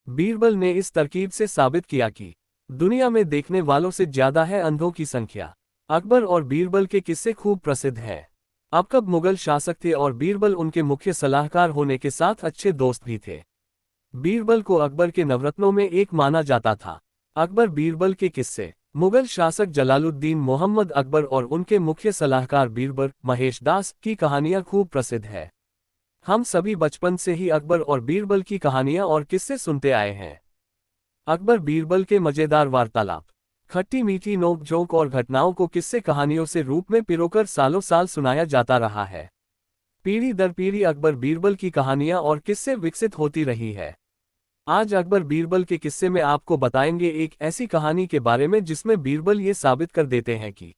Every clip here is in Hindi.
बीरबल ने इस तरकीब से साबित किया कि दुनिया में देखने वालों से ज्यादा है अंधों की संख्या। अकबर और बीरबल के किस्से खूब प्रसिद्ध हैं। अकबर मुगल शासक थे और बीरबल उनके मुख्य सलाहकार होने के साथ अच्छे दोस्त भी थे। बीरबल को अकबर के नवरत्नों में एक माना जाता था। अकबर बीरबल के किस्से। मुगल शासक जलालुद्दीन मोहम्मद अकबर और उनके मुख्य सलाहकार बीरबल महेश दास की कहानियां खूब प्रसिद्ध है। हम सभी बचपन से ही अकबर और बीरबल की कहानियां और किस्से सुनते आए हैं। अकबर बीरबल के मजेदार वार्तालाप। खट्टी मीठी नोक झोंक और घटनाओं को किस्से कहानियों से रूप में पिरोकर सालों साल सुनाया जाता रहा है। पीढ़ी दर पीढ़ी अकबर बीरबल की कहानियां और किस्से विकसित होती रही है। आज अकबर बीरबल के किस्से में आपको बताएंगे एक ऐसी कहानी के बारे में जिसमें बीरबल ये साबित कर देते हैं कि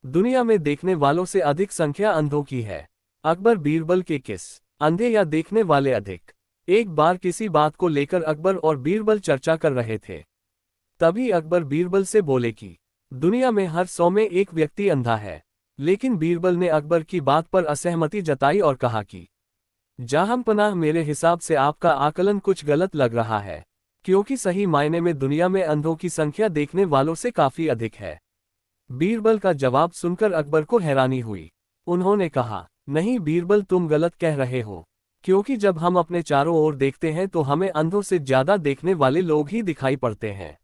दुनिया में देखने वालों से अधिक संख्या अंधों की है। अकबर बीरबल के किस्से। अंधे या देखने वाले अधिक। एक बार किसी बात को लेकर अकबर और बीरबल चर्चा कर रहे थे। तभी अकबर बीरबल से बोले कि दुनिया में हर 100 में एक व्यक्ति अंधा है। लेकिन बीरबल ने अकबर की बात पर असहमति जताई और कहा कि जहांपनाह, मेरे हिसाब से आपका आकलन कुछ गलत लग रहा है, क्योंकि सही मायने में दुनिया में अंधों की संख्या देखने वालों से काफी अधिक है। बीरबल का जवाब सुनकर अकबर को हैरानी हुई। उन्होंने कहा, नहीं बीरबल, तुम गलत कह रहे हो, क्योंकि जब हम अपने चारों ओर देखते हैं तो हमें अंधों से ज्यादा देखने वाले लोग ही दिखाई पड़ते हैं।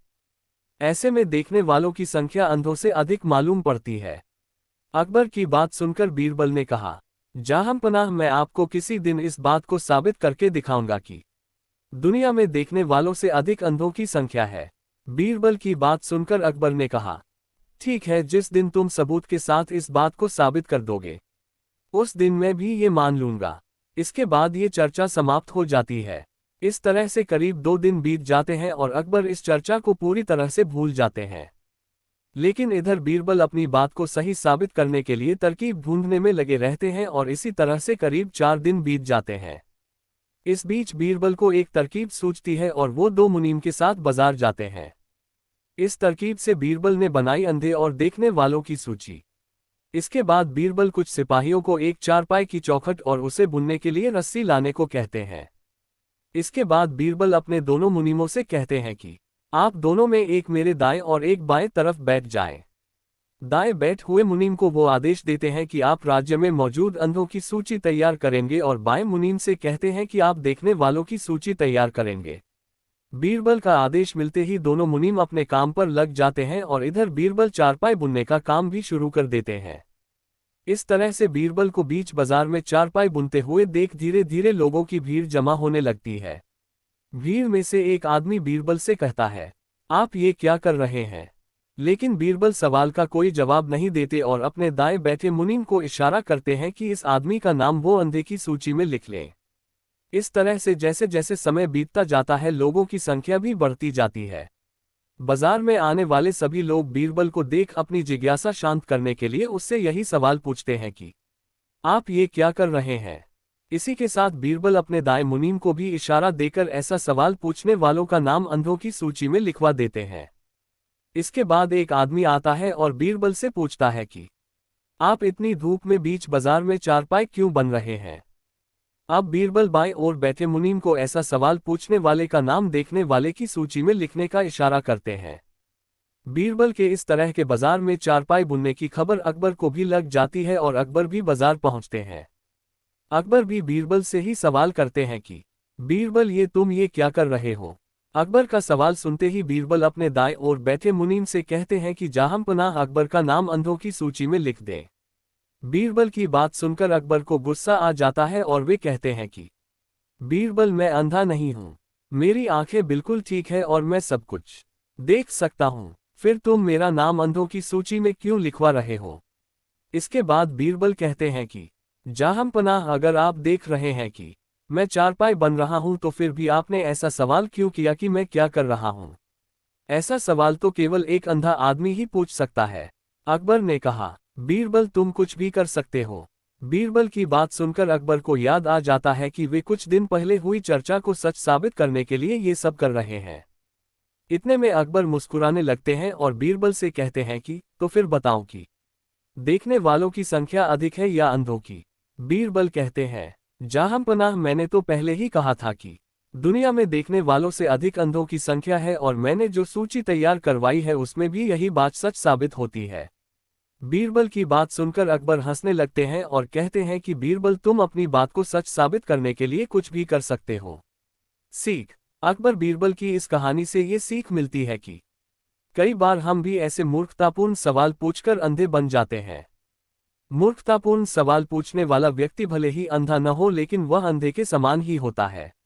ऐसे में देखने वालों की संख्या अंधों से अधिक मालूम पड़ती है। अकबर की बात सुनकर बीरबल ने कहा, जहांपनाह, मैं आपको किसी दिन इस बात को साबित करके दिखाऊंगा कि दुनिया में देखने वालों से अधिक अंधों की संख्या है। बीरबल की बात सुनकर अकबर ने कहा, ठीक है, जिस दिन तुम सबूत के साथ इस बात को साबित कर दोगे उस दिन मैं भी ये मान लूंगा। इसके बाद ये चर्चा समाप्त हो जाती है। इस तरह से करीब 2 दिन बीत जाते हैं और अकबर इस चर्चा को पूरी तरह से भूल जाते हैं। लेकिन इधर बीरबल अपनी बात को सही साबित करने के लिए तरकीब ढूंढने में लगे रहते हैं और इसी तरह से करीब 4 दिन बीत जाते हैं। इस बीच बीरबल को एक तरकीब सूझती है और वो 2 मुनीम के साथ बाजार जाते हैं। इस तरकीब से बीरबल ने बनाई अंधे और देखने वालों की सूची। इसके बाद बीरबल कुछ सिपाहियों को एक चारपाई की चौखट और उसे बुनने के लिए रस्सी लाने को कहते हैं। इसके बाद बीरबल अपने दोनों मुनीमों से कहते हैं कि आप दोनों में एक मेरे दाएं और एक बाएं तरफ बैठ जाएं। दाएं बैठ हुए मुनीम को वो आदेश देते हैं कि आप राज्य में मौजूद अंधों की सूची तैयार करेंगे और बाएं मुनीम से कहते हैं कि आप देखने वालों की सूची तैयार करेंगे। बीरबल का आदेश मिलते ही दोनों मुनीम अपने काम पर लग जाते हैं और इधर बीरबल चारपाई बुनने का काम भी शुरू कर देते हैं। इस तरह से बीरबल को बीच बाजार में चारपाई बुनते हुए देख धीरे धीरे लोगों की भीड़ जमा होने लगती है। भीड़ में से एक आदमी बीरबल से कहता है, आप ये क्या कर रहे हैं? लेकिन बीरबल सवाल का कोई जवाब नहीं देते और अपने दाएं बैठे मुनीम को इशारा करते हैं कि इस आदमी का नाम वो अंधे की सूची में लिख लें। इस तरह से जैसे जैसे समय बीतता जाता है लोगों की संख्या भी बढ़ती जाती है। बाजार में आने वाले सभी लोग बीरबल को देख अपनी जिज्ञासा शांत करने के लिए उससे यही सवाल पूछते हैं कि आप ये क्या कर रहे हैं? इसी के साथ बीरबल अपने दाएं मुनीम को भी इशारा देकर ऐसा सवाल पूछने वालों का नाम अंधों की सूची में लिखवा देते हैं। इसके बाद एक आदमी आता है और बीरबल से पूछता है कि आप इतनी धूप में बीच बाजार में चारपाई क्यों बन रहे हैं? अब बीरबल बाएं ओर बैठे मुनीम को ऐसा सवाल पूछने वाले का नाम देखने वाले की सूची में लिखने का इशारा करते हैं। बीरबल के इस तरह के बाजार में चारपाई बुनने की खबर अकबर को भी लग जाती है और अकबर भी बाजार पहुंचते हैं। अकबर भी बीरबल से ही सवाल करते हैं कि बीरबल, ये तुम ये क्या कर रहे हो? अकबर का सवाल सुनते ही बीरबल अपने दाएं ओर बैठे मुनीम से कहते हैं कि जहांपनाह अकबर का नाम अंधों की सूची में लिख दें। बीरबल की बात सुनकर अकबर को गुस्सा आ जाता है और वे कहते हैं कि बीरबल, मैं अंधा नहीं हूं, मेरी आंखें बिल्कुल ठीक है और मैं सब कुछ देख सकता हूं, फिर तुम मेरा नाम अंधों की सूची में क्यों लिखवा रहे हो? इसके बाद बीरबल कहते हैं कि जहांपनाह, अगर आप देख रहे हैं कि मैं चारपाई बन रहा हूं तो फिर भी आपने ऐसा सवाल क्यों किया कि मैं क्या कर रहा हूं? ऐसा सवाल तो केवल एक अंधा आदमी ही पूछ सकता है। अकबर ने कहा, बीरबल, तुम कुछ भी कर सकते हो। बीरबल की बात सुनकर अकबर को याद आ जाता है कि वे कुछ दिन पहले हुई चर्चा को सच साबित करने के लिए ये सब कर रहे हैं। इतने में अकबर मुस्कुराने लगते हैं और बीरबल से कहते हैं कि तो फिर बताओ कि देखने वालों की संख्या अधिक है या अंधों की? बीरबल कहते हैं, जहांपनाह, मैंने तो पहले ही कहा था कि दुनिया में देखने वालों से अधिक अंधों की संख्या है और मैंने जो सूची तैयार करवाई है उसमें भी यही बात सच साबित होती है। बीरबल की बात सुनकर अकबर हंसने लगते हैं और कहते हैं कि बीरबल, तुम अपनी बात को सच साबित करने के लिए कुछ भी कर सकते हो। सीख। अकबर बीरबल की इस कहानी से ये सीख मिलती है कि कई बार हम भी ऐसे मूर्खतापूर्ण सवाल पूछकर अंधे बन जाते हैं। मूर्खतापूर्ण सवाल पूछने वाला व्यक्ति भले ही अंधा न हो लेकिन वह अंधे के समान ही होता है।